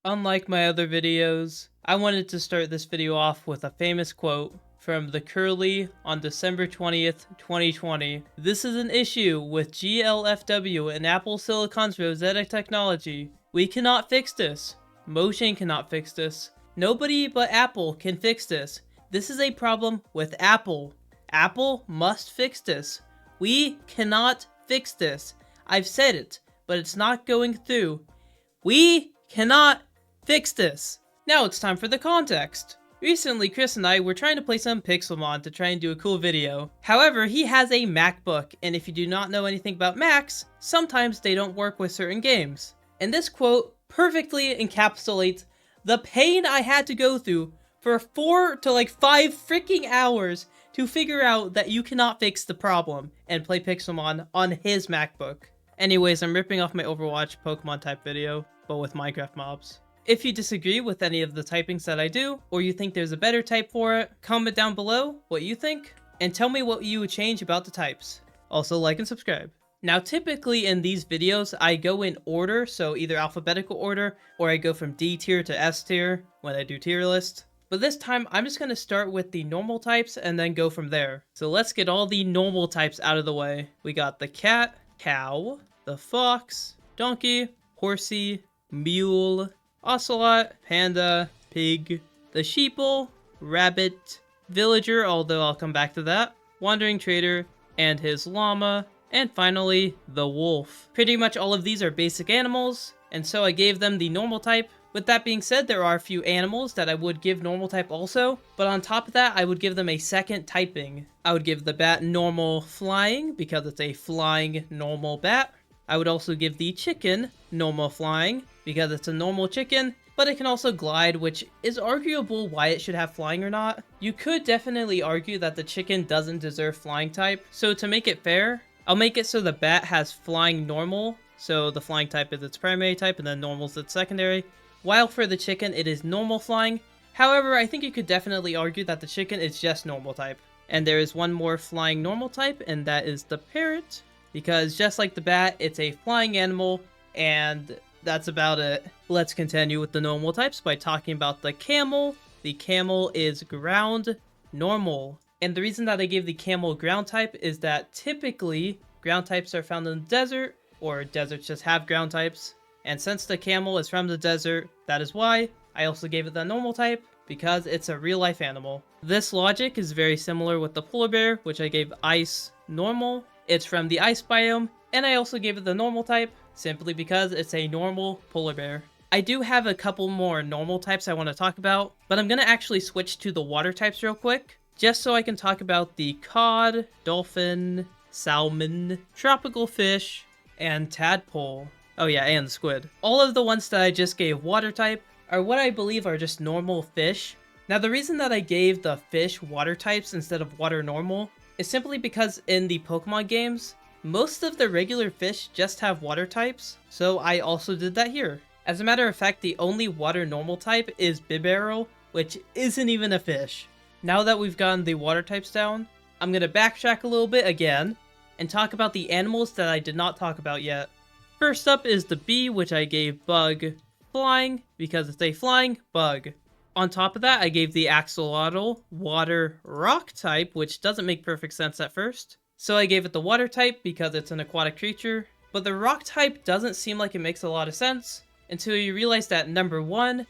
Unlike my other videos, I wanted to start this video off with a famous quote from the Curly on December 20th, 2020. This is an issue with GLFW and Apple Silicon's Rosetta technology. We cannot fix this. Mojang cannot fix this. Nobody but Apple can fix this. This is a problem with Apple. Apple must fix this. We cannot fix this. I've said it, but it's not going through. We cannot fix this. Now it's time for the context. Recently, Chris and I were trying to play some Pixelmon to try and do a cool video. However, he has a MacBook, and if you do not know anything about Macs, sometimes they don't work with certain games. And this quote perfectly encapsulates the pain I had to go through for 4 to 5 freaking hours to figure out that you cannot fix the problem and play Pixelmon on his MacBook. Anyways, I'm ripping off my Overwatch Pokemon type video, but with Minecraft mobs. If you disagree with any of the typings that I do, or you think there's a better type for it, comment down below what you think, and tell me what you would change about the types. Also, like and subscribe. Now, typically in these videos, I go in order, so either alphabetical order, or I go from D tier to S tier when I do tier list. But this time, I'm just going to start with the normal types and then go from there. So let's get all the normal types out of the way. We got the cat, cow, the fox, donkey, horsey, mule, ocelot, panda, pig, the sheeple, rabbit, villager, although I'll come back to that, wandering trader, and his llama, and finally, the wolf. Pretty much all of these are basic animals, and so I gave them the normal type. With that being said, there are a few animals that I would give normal type also, but on top of that, I would give them a second typing. I would give the bat normal flying, because it's a flying normal bat. I would also give the chicken normal flying, because it's a normal chicken, but it can also glide, which is arguable why it should have flying or not. You could definitely argue that the chicken doesn't deserve flying type, so to make it fair, I'll make it so the bat has flying normal, so the flying type is its primary type, and then normal is its secondary. While for the chicken, it is normal flying. However, I think you could definitely argue that the chicken is just normal type. And there is one more flying normal type, and that is the parrot. Because just like the bat, it's a flying animal, and that's about it. Let's continue with the normal types by talking about the camel. The camel is ground normal. And the reason that I gave the camel ground type is that typically ground types are found in the desert, or deserts just have ground types. And since the camel is from the desert, that is why I also gave it the normal type, because it's a real life animal. This logic is very similar with the polar bear, which I gave ice normal. It's from the ice biome, and I also gave it the normal type, simply because it's a normal polar bear. I do have a couple more normal types I want to talk about, but I'm going to actually switch to the water types real quick, just so I can talk about the cod, dolphin, salmon, tropical fish, and tadpole. Oh yeah, and the squid. All of the ones that I just gave water type are what I believe are just normal fish. Now the reason that I gave the fish water types instead of water normal is simply because in the Pokemon games, most of the regular fish just have water types, so I also did that here. As a matter of fact, the only water normal type is Bibarel, which isn't even a fish. Now that we've gotten the water types down, I'm going to backtrack a little bit again and talk about the animals that I did not talk about yet. First up is the bee, which I gave bug flying, because it's a flying bug. On top of that, I gave the axolotl water rock type, which doesn't make perfect sense at first. So I gave it the water type because it's an aquatic creature. But the rock type doesn't seem like it makes a lot of sense until you realize that number one,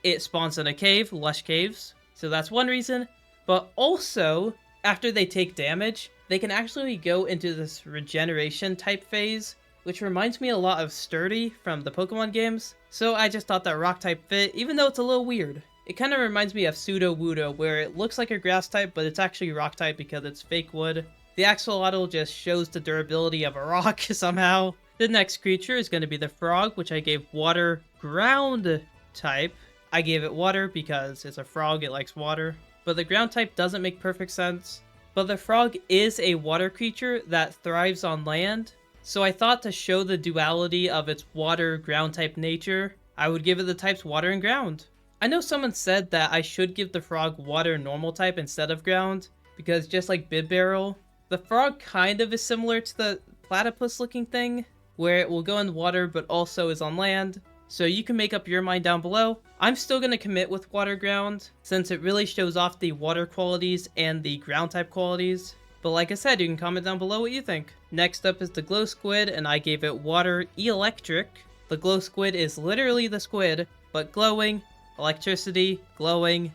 it spawns in a cave, lush caves. So that's one reason. But also, after they take damage, they can actually go into this regeneration type phase, which reminds me a lot of Sturdy from the Pokemon games. So I just thought that rock type fit, even though it's a little weird. It kind of reminds me of Sudowoodo, where it looks like a grass type, but it's actually rock type because it's fake wood. The axolotl just shows the durability of a rock somehow. The next creature is going to be the frog, which I gave water ground type. I gave it water because it's a frog, it likes water. But the ground type doesn't make perfect sense. But the frog is a water creature that thrives on land. So I thought to show the duality of its water ground type nature, I would give it the types water and ground. I know someone said that I should give the frog water normal type instead of ground, because just like Bibarel, the frog kind of is similar to the platypus looking thing, where it will go in water but also is on land. So you can make up your mind down below. I'm still going to commit with water ground since it really shows off the water qualities and the ground type qualities. But like I said, you can comment down below what you think. Next up is the glow squid, and I gave it water electric. The glow squid is literally the squid, but glowing, electricity, glowing.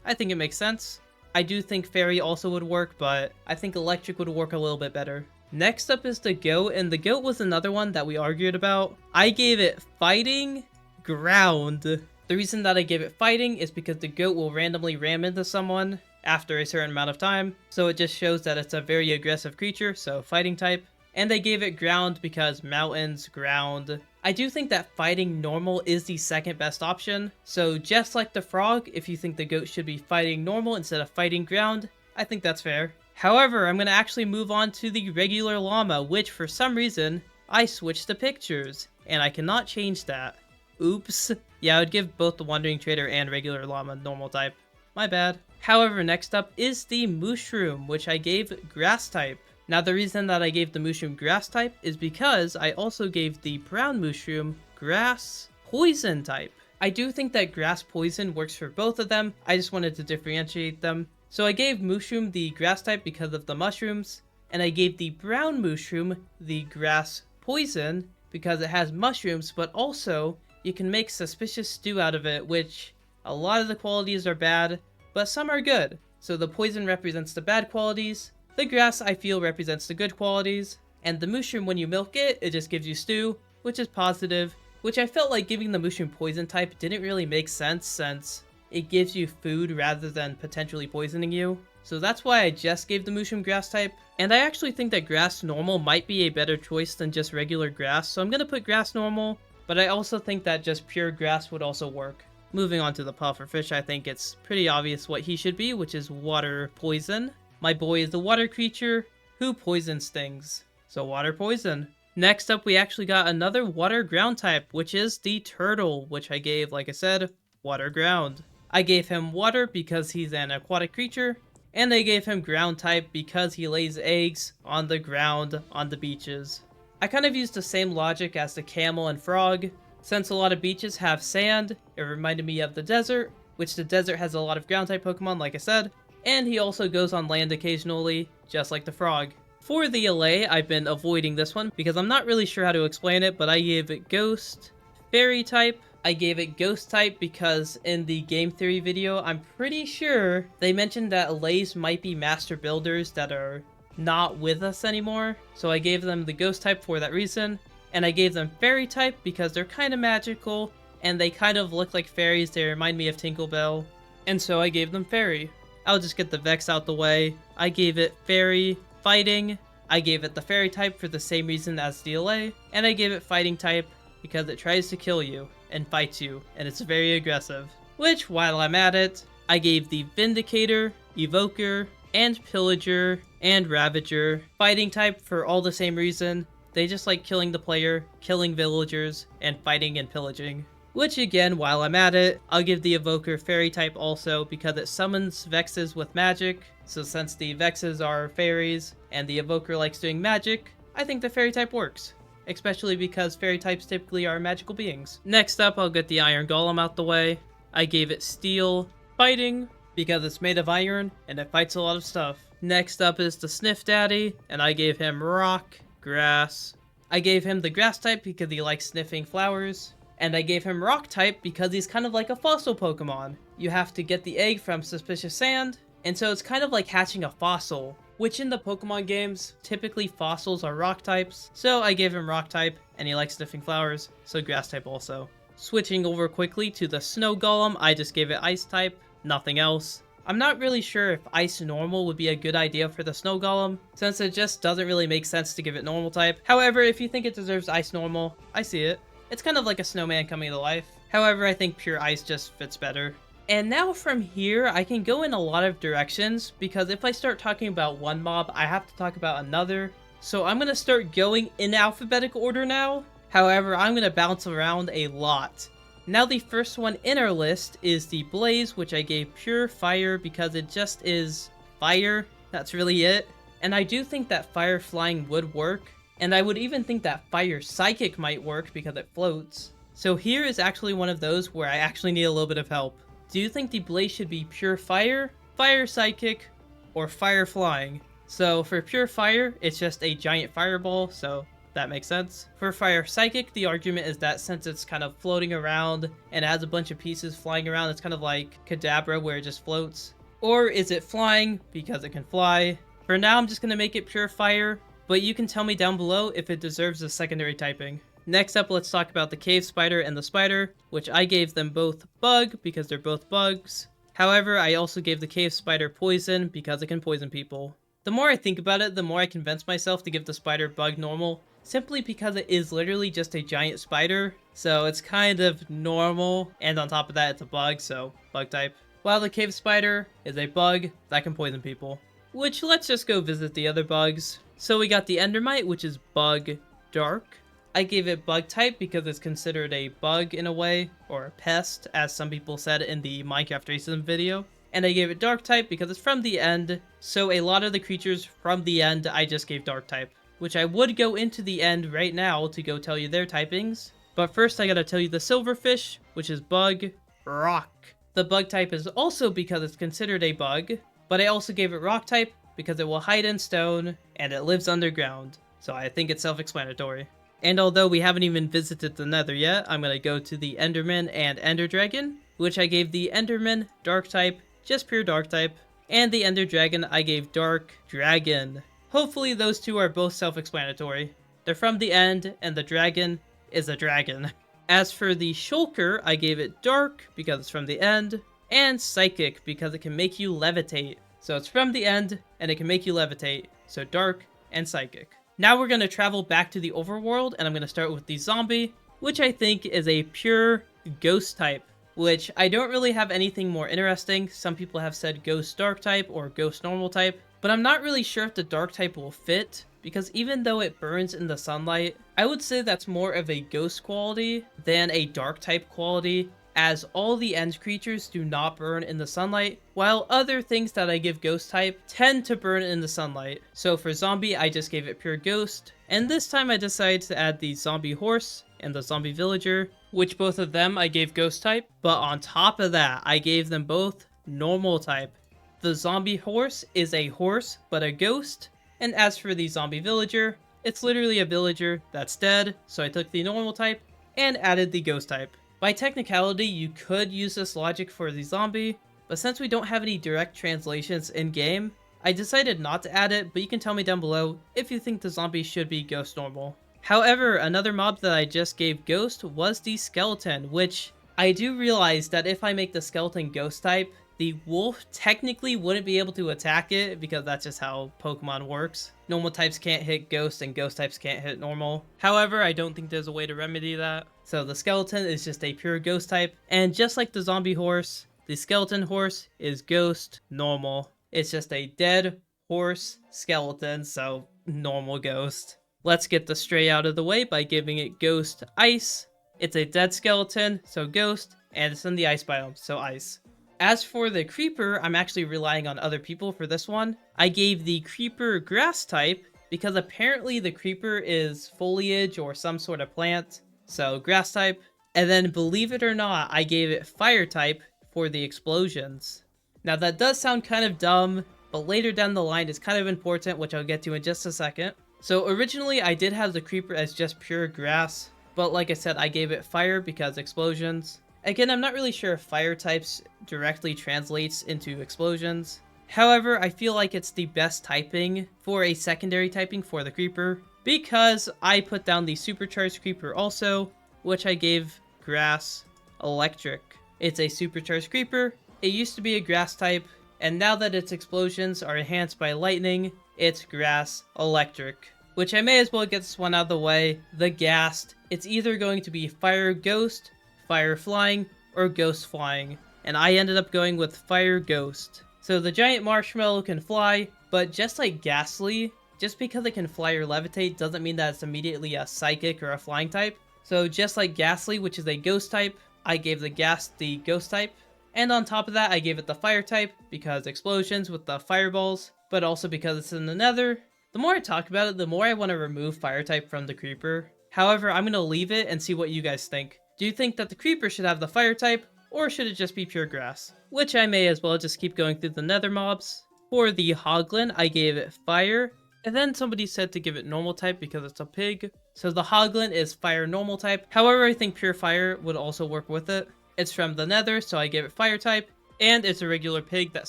I think it makes sense. I do think fairy also would work, but I think electric would work a little bit better. Next up is the goat, and the goat was another one that we argued about. I gave it fighting ground. The reason that I gave it fighting is because the goat will randomly ram into someone after a certain amount of time, so it just shows that it's a very aggressive creature, so fighting type. And I gave it ground because mountains, ground. I do think that fighting normal is the second best option, so just like the frog, if you think the goat should be fighting normal instead of fighting ground, I think that's fair. However, I'm going to actually move on to the regular llama, which for some reason, I switched the pictures, and I cannot change that. Oops. Yeah, I would give both the Wandering Trader and regular llama normal type. My bad. However, next up is the mushroom, which I gave grass type. Now, the reason that I gave the mushroom grass type is because I also gave the brown mushroom grass poison type. I do think that grass poison works for both of them. I just wanted to differentiate them. So I gave mushroom the grass type because of the mushrooms, and I gave the brown mushroom the grass poison because it has mushrooms, but also you can make suspicious stew out of it, which a lot of the qualities are bad, but some are good. So the poison represents the bad qualities, the grass I feel represents the good qualities, and the mushroom, when you milk it, it just gives you stew, which is positive, which I felt like giving the mushroom poison type didn't really make sense since it gives you food rather than potentially poisoning you. So that's why I just gave the mushroom grass type. And I actually think that grass normal might be a better choice than just regular grass, so I'm going to put grass normal, but I also think that just pure grass would also work. Moving on to the pufferfish, I think it's pretty obvious what he should be, which is water poison. My boy is the water creature who poisons things, so water poison. Next up, we actually got another water ground type, which is the turtle, which I gave, like I said, water ground. I gave him water because he's an aquatic creature, and I gave him ground type because he lays eggs on the ground on the beaches. I kind of used the same logic as the camel and frog. Since a lot of beaches have sand, it reminded me of the desert, which the desert has a lot of ground type Pokemon, like I said, and he also goes on land occasionally, just like the frog. For the LA, I've been avoiding this one because I'm not really sure how to explain it, but I gave it ghost, fairy type. I gave it ghost type because in the game theory video, I'm pretty sure they mentioned that Lays might be master builders that are not with us anymore. So I gave them the ghost type for that reason. And I gave them fairy type because they're kind of magical and they kind of look like fairies. They remind me of Tinkerbell. And so I gave them fairy. I'll just get the Vex out the way. I gave it fairy fighting. I gave it the fairy type for the same reason as the LA. And I gave it fighting type because it tries to kill you and fights you, and it's very aggressive. Which, while I'm at it, I gave the Vindicator, Evoker, and Pillager, and Ravager fighting type for all the same reason. They just like killing the player, killing villagers, and fighting and pillaging. Which again, while I'm at it, I'll give the Evoker fairy type also because it summons Vexes with magic. So since the Vexes are fairies, and the Evoker likes doing magic, I think the fairy type works. Especially because fairy types typically are magical beings. Next up, I'll get the iron golem out the way. I gave it steel fighting because it's made of iron and it fights a lot of stuff. Next up is the sniff daddy, and I gave him rock, grass. I gave him the grass type because he likes sniffing flowers. And I gave him rock type because he's kind of like a fossil Pokemon. You have to get the egg from suspicious sand, and so it's kind of like hatching a fossil. Which in the Pokemon games, typically fossils are rock types, so I gave him rock type, and he likes sniffing flowers, so grass type also. Switching over quickly to the snow golem, I just gave it ice type, nothing else. I'm not really sure if ice normal would be a good idea for the snow golem, since it just doesn't really make sense to give it normal type. However, if you think it deserves ice normal, I see it. It's kind of like a snowman coming to life. However, I think pure ice just fits better. And now from here, I can go in a lot of directions, because if I start talking about one mob, I have to talk about another. So I'm going to start going in alphabetical order now. However, I'm going to bounce around a lot. Now the first one in our list is the Blaze, which I gave pure fire because it just is fire. That's really it. And I do think that fire flying would work. And I would even think that fire psychic might work because it floats. So here is actually one of those where I actually need a little bit of help. Do you think the blaze should be pure fire, fire psychic, or fire flying? So for pure fire, it's just a giant fireball, so that makes sense. For fire psychic, the argument is that since it's kind of floating around and it has a bunch of pieces flying around, it's kind of like Kadabra where it just floats. Or is it flying because it can fly? For now, I'm just going to make it pure fire, but you can tell me down below if it deserves a secondary typing. Next up, let's talk about the cave spider and the spider, which I gave them both bug because they're both bugs. However, I also gave the cave spider poison because it can poison people. The more I think about it, the more I convince myself to give the spider bug normal, simply because it is literally just a giant spider, so it's kind of normal, and on top of that it's a bug, so bug type. While the cave spider is a bug that can poison people. Which, let's just go visit the other bugs. So we got the endermite, which is bug dark. I gave it bug type because it's considered a bug in a way, or a pest, as some people said in the Minecraft racism video. And I gave it dark type because it's from the end, so a lot of the creatures from the end I just gave dark type. Which I would go into the end right now to go tell you their typings. But first I gotta tell you the silverfish, which is bug rock. The bug type is also because it's considered a bug, but I also gave it rock type because it will hide in stone and it lives underground. So I think it's self-explanatory. And although we haven't even visited the Nether yet, I'm gonna go to the Enderman and Ender Dragon, which I gave the Enderman dark type, just pure dark type, and the Ender Dragon I gave dark dragon. Hopefully those two are both self-explanatory. They're from the end, and the dragon is a dragon. As for the shulker, I gave it dark because it's from the end, and psychic because it can make you levitate. So it's from the end, and it can make you levitate, so dark and psychic. Now we're going to travel back to the overworld, and I'm going to start with the zombie, which I think is a pure ghost type. Which I don't really have anything more interesting. Some people have said ghost dark type or ghost normal type, but I'm not really sure if the dark type will fit, because even though it burns in the sunlight, I would say that's more of a ghost quality than a dark type quality, as all the end creatures do not burn in the sunlight, while other things that I give ghost type tend to burn in the sunlight. So for zombie, I just gave it pure ghost, and this time I decided to add the zombie horse and the zombie villager, which both of them I gave ghost type, but on top of that, I gave them both normal type. The zombie horse is a horse, but a ghost, and as for the zombie villager, it's literally a villager that's dead, so I took the normal type and added the ghost type. By technicality, you could use this logic for the zombie, but since we don't have any direct translations in-game, I decided not to add it, but you can tell me down below if you think the zombie should be ghost normal. However, another mob that I just gave ghost was the skeleton, which I do realize that if I make the skeleton ghost type, the wolf technically wouldn't be able to attack it because that's just how Pokemon works. Normal types can't hit ghost and ghost types can't hit normal. However, I don't think there's a way to remedy that. So the skeleton is just a pure ghost type, and just like the zombie horse, the skeleton horse is ghost normal. It's just a dead horse skeleton, so normal ghost. Let's get the stray out of the way by giving it ghost ice. It's a dead skeleton, so ghost, and it's in the ice biome, so ice. As for the creeper, I'm actually relying on other people for this one. I gave the creeper grass type because apparently the creeper is foliage or some sort of plant, so grass type. And then believe it or not, I gave it fire type for the explosions. Now that does sound kind of dumb, but later down the line is kind of important, which I'll get to in just a second. So originally I did have the creeper as just pure grass, but like I said, I gave it fire because explosions. Again, I'm not really sure if fire types directly translates into explosions. However, I feel like it's the best typing for a secondary typing for the creeper, because I put down the supercharged creeper also, which I gave grass electric. It's a supercharged creeper. It used to be a grass type, and now that its explosions are enhanced by lightning, it's grass electric. Which I may as well get this one out of the way. The ghast, it's either going to be fire ghost, fire flying, or ghost flying, and I ended up going with fire ghost. So the giant marshmallow can fly, but just like Ghastly, just because it can fly or levitate doesn't mean that it's immediately a psychic or a flying type. So just like Ghastly, which is a ghost type, I gave the ghast the ghost type, and on top of that I gave it the fire type because explosions with the fireballs, but also because it's in the Nether. The more I talk about it, the more I want to remove fire type from the creeper. However, I'm going to leave it and see what you guys think. Do you think that the creeper should have the fire type, or should it just be pure grass? Which I may as well just keep going through the nether mobs. For the hoglin, I gave it fire, and then somebody said to give it normal type because it's a pig. So the hoglin is fire normal type. However, I think pure fire would also work with it. It's from the nether, so I gave it fire type, and it's a regular pig that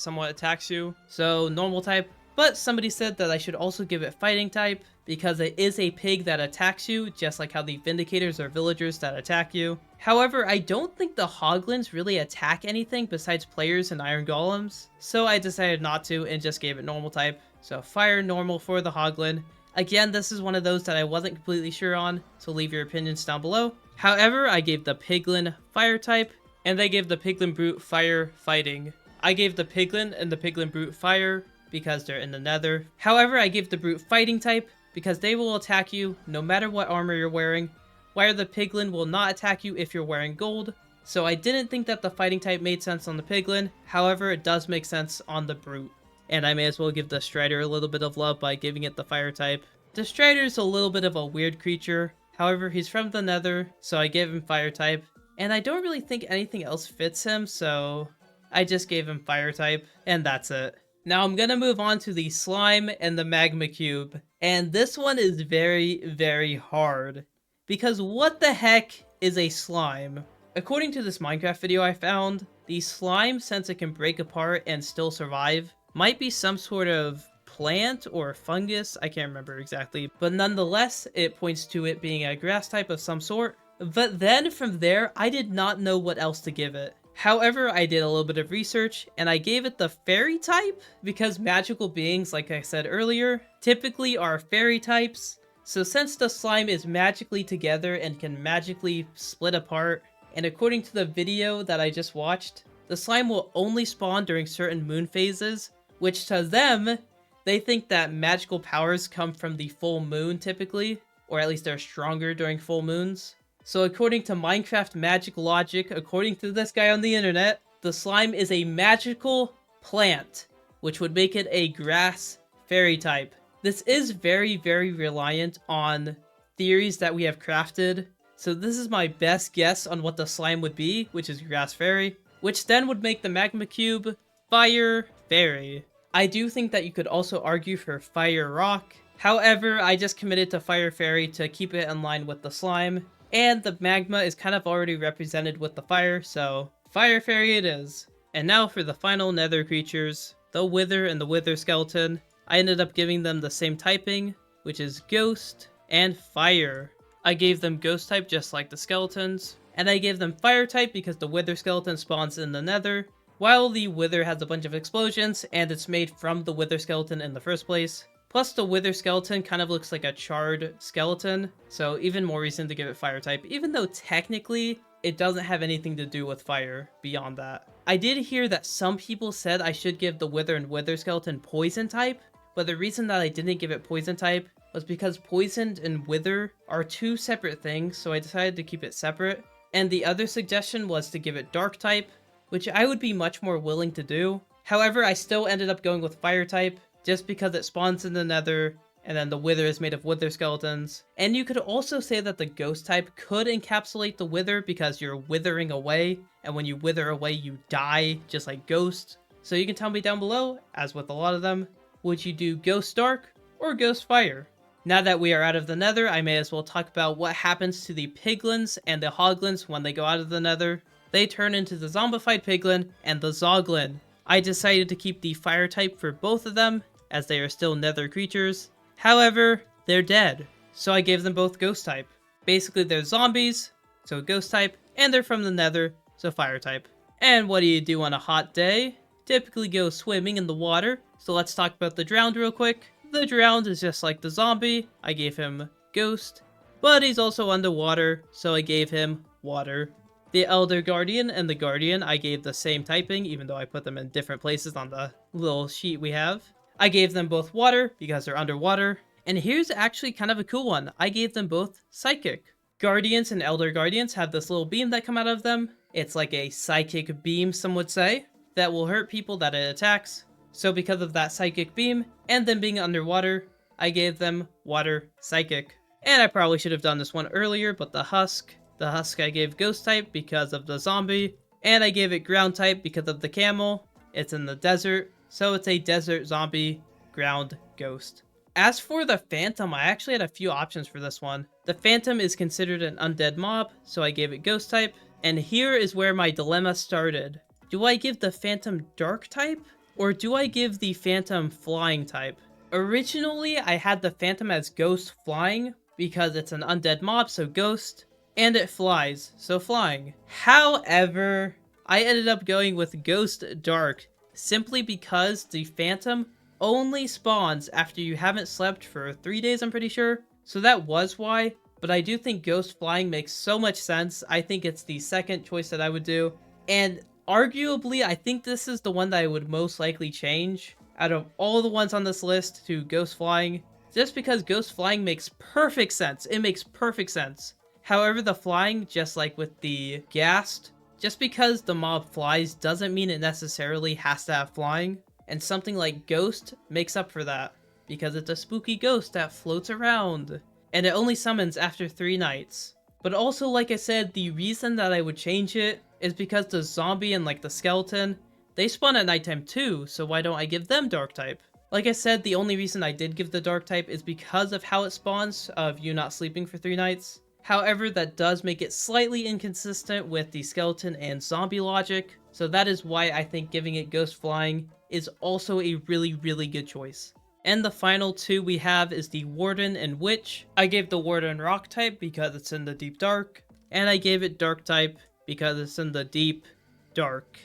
somewhat attacks you, so normal type. But somebody said that I should also give it fighting type, because it is a pig that attacks you, just like how the Vindicators are villagers that attack you. However, I don't think the hoglins really attack anything besides players and iron golems, so I decided not to and just gave it normal type. So fire normal for the hoglin. Again, this is one of those that I wasn't completely sure on, so leave your opinions down below. However, I gave the piglin fire type, and they gave the piglin brute fire fighting. I gave the piglin and the piglin brute fire because they're in the nether. However, I gave the brute fighting type because they will attack you no matter what armor you're wearing, while the piglin will not attack you if you're wearing gold. So I didn't think that the fighting type made sense on the piglin, however it does make sense on the brute. And I may as well give the strider a little bit of love by giving it the fire type. The strider is a little bit of a weird creature, however he's from the nether, so I gave him fire type. And I don't really think anything else fits him, so I just gave him fire type, and that's it. Now I'm gonna move on to the slime and the magma cube. And this one is very, very hard. Because what the heck is a slime? According to this Minecraft video I found, the slime, since it can break apart and still survive, might be some sort of plant or fungus, I can't remember exactly. But nonetheless, it points to it being a grass type of some sort. But then from there, I did not know what else to give it. However, I did a little bit of research, and I gave it the fairy type, because magical beings, like I said earlier, typically are fairy types. So since the slime is magically together and can magically split apart, and according to the video that I just watched, the slime will only spawn during certain moon phases, which to them, they think that magical powers come from the full moon typically, or at least they're stronger during full moons. So according to Minecraft magic logic, according to this guy on the internet, the slime is a magical plant, which would make it a grass fairy type. This is very, very reliant on theories that we have crafted. So this is my best guess on what the slime would be, which is grass fairy, which then would make the magma cube fire fairy. I do think that you could also argue for fire rock. However, I just committed to fire fairy to keep it in line with the slime. And the magma is kind of already represented with the fire, so fire fairy it is. And now for the final nether creatures, the wither and the wither skeleton. I ended up giving them the same typing, which is ghost and fire. I gave them ghost type just like the skeletons, and I gave them fire type because the wither skeleton spawns in the nether, while the wither has a bunch of explosions and it's made from the wither skeleton in the first place. Plus, the wither skeleton kind of looks like a charred skeleton, so even more reason to give it fire type, even though technically it doesn't have anything to do with fire beyond that. I did hear that some people said I should give the wither and wither skeleton poison type, but the reason that I didn't give it poison type was because poisoned and wither are two separate things, so I decided to keep it separate. And the other suggestion was to give it dark type, which I would be much more willing to do. However, I still ended up going with fire type, just because it spawns in the nether, and then the wither is made of wither skeletons. And you could also say that the ghost type could encapsulate the wither because you're withering away, and when you wither away you die, just like ghost. So you can tell me down below, as with a lot of them, would you do ghost dark or ghost fire? Now that we are out of the nether, I may as well talk about what happens to the piglins and the hoglins when they go out of the nether. They turn into the zombified piglin and the zoglin. I decided to keep the fire type for both of them, as they are still nether creatures. However, they're dead, so I gave them both ghost type. Basically, they're zombies, so ghost type, and they're from the nether, so fire type. And what do you do on a hot day? Typically go swimming in the water, so let's talk about the drowned real quick. The drowned is just like the zombie. I gave him ghost, but he's also underwater, so I gave him water. The Elder Guardian and the Guardian, I gave the same typing, even though I put them in different places on the little sheet we have. I gave them both water, because they're underwater. And here's actually kind of a cool one. I gave them both psychic. Guardians and Elder Guardians have this little beam that come out of them. It's like a psychic beam, some would say, that will hurt people that it attacks. So because of that psychic beam, and them being underwater, I gave them water psychic. And I probably should have done this one earlier, but the husk The husk I gave ghost type because of the zombie, and I gave it ground type because of the camel. It's in the desert, so it's a desert zombie ground ghost. As for the phantom, I actually had a few options for this one. The phantom is considered an undead mob, so I gave it ghost type, and here is where my dilemma started. Do I give the phantom dark type, or do I give the phantom flying type? Originally, I had the phantom as ghost flying, because it's an undead mob, so ghost, and it flies, so flying. However, I ended up going with ghost dark, simply because the phantom only spawns after you haven't slept for 3 days, I'm pretty sure. So that was why, but I do think ghost flying makes so much sense. I think it's the second choice that I would do, and arguably, I think this is the one that I would most likely change out of all the ones on this list to ghost flying, just because ghost flying makes perfect sense. It makes perfect sense. However, the flying, just like with the ghast, just because the mob flies doesn't mean it necessarily has to have flying, and something like ghost makes up for that, because it's a spooky ghost that floats around, and it only summons after 3 nights. But also, like I said, the reason that I would change it is because the zombie and like the skeleton, they spawn at nighttime too, so why don't I give them dark type? Like I said, the only reason I did give the dark type is because of how it spawns, of you not sleeping for 3 nights. However, that does make it slightly inconsistent with the skeleton and zombie logic, so that is why I think giving it ghost flying is also a really, really good choice. And the final two we have is the Warden and Witch. I gave the Warden rock type because it's in the deep dark, and I gave it dark type because it's in the deep dark.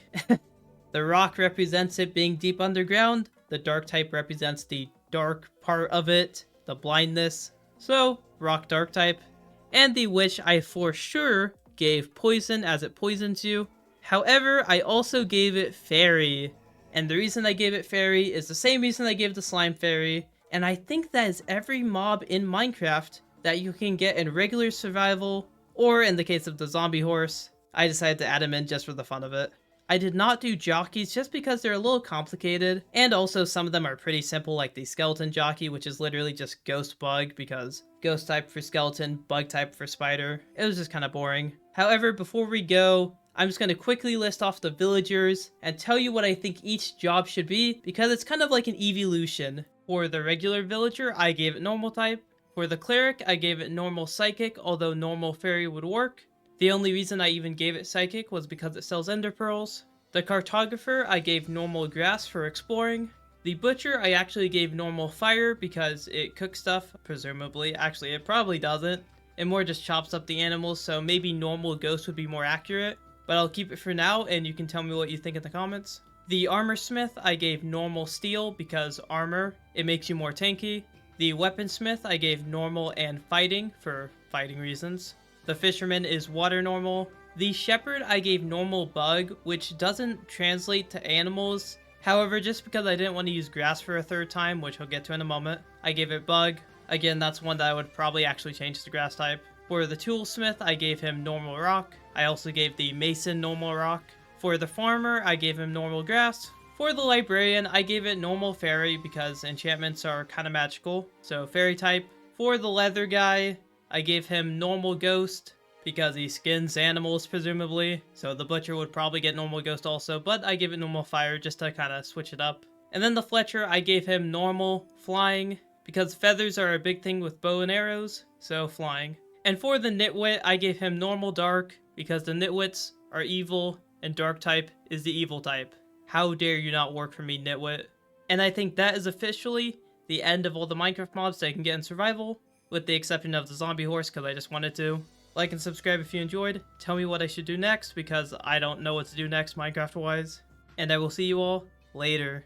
The rock represents it being deep underground, the dark type represents the dark part of it, the blindness, so rock dark type. And the Witch I for sure gave poison as it poisons you. However, I also gave it fairy. And the reason I gave it fairy is the same reason I gave the slime fairy. And I think that is every mob in Minecraft that you can get in regular survival, or in the case of the zombie horse, I decided to add him in just for the fun of it. I did not do jockeys just because they're a little complicated, and also some of them are pretty simple, like the skeleton jockey, which is literally just ghost bug, because ghost type for skeleton, bug type for spider. It was just kind of boring. However, before we go, I'm just going to quickly list off the villagers and tell you what I think each job should be, because it's kind of like an evolution. For the regular villager, I gave it normal type. For the cleric, I gave it normal psychic, although normal fairy would work. The only reason I even gave it psychic was because it sells ender pearls. The cartographer, I gave normal grass for exploring. The butcher, I actually gave normal fire because it cooks stuff, presumably. Actually, it probably doesn't. It more just chops up the animals, so maybe normal ghost would be more accurate. But I'll keep it for now, and you can tell me what you think in the comments. The armor smith, I gave normal steel because armor, it makes you more tanky. The weaponsmith, I gave normal and fighting for fighting reasons. The fisherman is water normal. The shepherd, I gave normal bug, which doesn't translate to animals. However, just because I didn't want to use grass for a 3rd time, which I'll get to in a moment, I gave it bug. Again, that's one that I would probably actually change to grass type. For the toolsmith, I gave him normal rock. I also gave the mason normal rock. For the farmer, I gave him normal grass. For the librarian, I gave it normal fairy because enchantments are kind of magical, so fairy type. For the leather guy, I gave him normal ghost because he skins animals, presumably. So the butcher would probably get normal ghost also, but I gave it normal fire just to kind of switch it up. And then the Fletcher, I gave him normal flying because feathers are a big thing with bow and arrows, so flying. And for the nitwit, I gave him normal dark because the nitwits are evil and dark type is the evil type. How dare you not work for me, nitwit? And I think that is officially the end of all the Minecraft mobs that I can get in survival, with the exception of the zombie horse because I just wanted to. Like and subscribe if you enjoyed. Tell me what I should do next because I don't know what to do next Minecraft wise. And I will see you all later.